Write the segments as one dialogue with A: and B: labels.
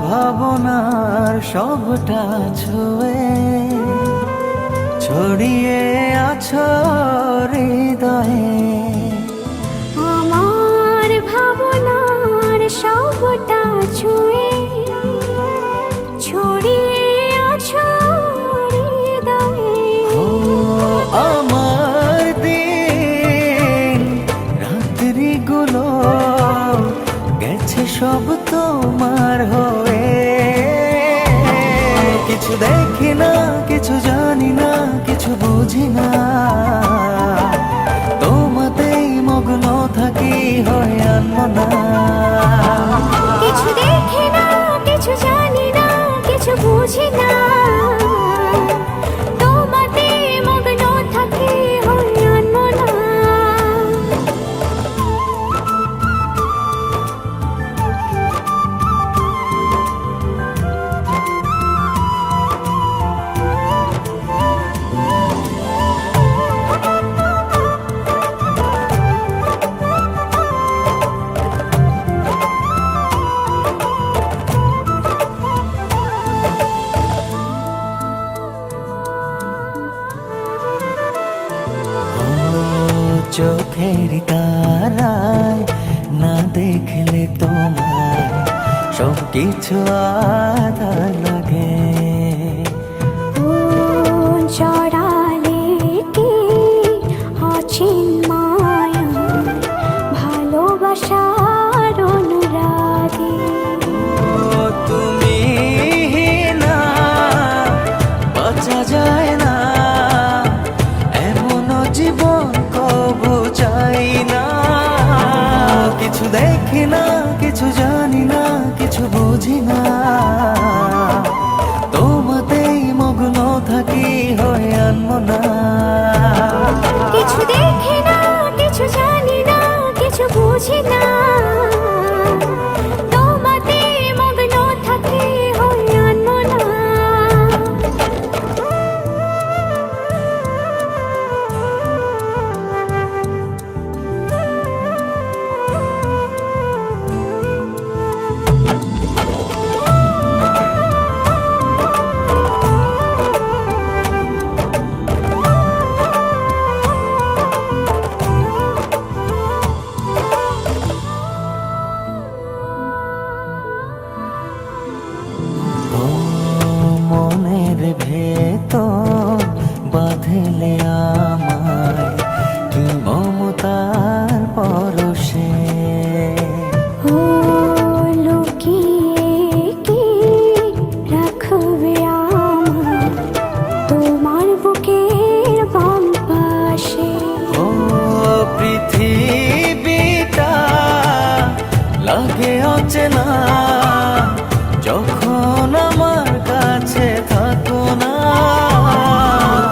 A: ভাবনার সবটা ছুঁয়ে ছড়িয়ে আছো হৃদয়ে।
B: আমার ভাবনার সবটা ছুঁয়ে ছড়িয়ে আছো হৃদয়ে।
A: ও আমার দিন রাত্রিগুলো গেছে সব তোমার হয়ে। কিছু দেখি না, কিছু জানি না, কিছু বুঝি না, তোমাতেই মগ্ন থাকি হয়ে আনমনা।
B: কিছু দেখি না, কিছু জানি না, কিছু বুঝি না, তোমাতে মগ্ন থাকি হয়ে আনমনা।
A: চোখের তারায় না দেখলে তোমার সব কিছু আধার লাগে।
B: জড়ালে কি অচিন মায়া ভালোবাসার অনুরাগে।
A: তুমি না বাঁচা যায় না এমন জীবন কবু চাই না। কিছু দেখি না, কিছু জানি না, কিছু বুঝি না, তোমাতেই মগ্ন থাকি হয়ে আনমনা।
B: কিছু দেখি না, কিছু জানি না, কিছু বুঝি না, তোমাতে মগ্ন থাকি হয়ে আনমনা।
A: ও মনের ভেতর বাঁধলে আমায় কি মমতার পরশে।
B: ও লুকিয়ে কি রাখবে আমায় তোমার বুকের বাম পাশে।
A: ও পৃথিবীটা লাগে অচেনা যখন আমার কাছে থাকো না।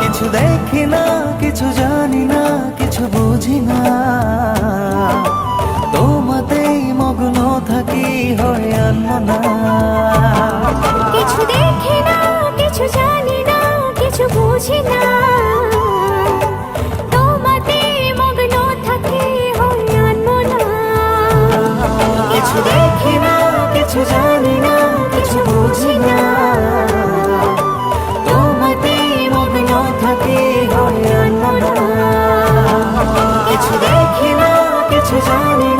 A: কিছু দেখি না, কিছু জানি না, কিছু বুঝি না, তোমাতেই মগ্ন থাকি হয়ে আনমনা।
B: কিছু দেখি না, কিছু জানি না, কিছু বুঝি না, তোমাতে মগ্ন থাকি হয়ে আনমনা।
A: কিছু দেখি না, কিছু জানি না, কিছু বুঝি না, তোমাতেই মগ্ন থাকি হয়ে আনমনা। কিছু দেখি না, কিছু জানি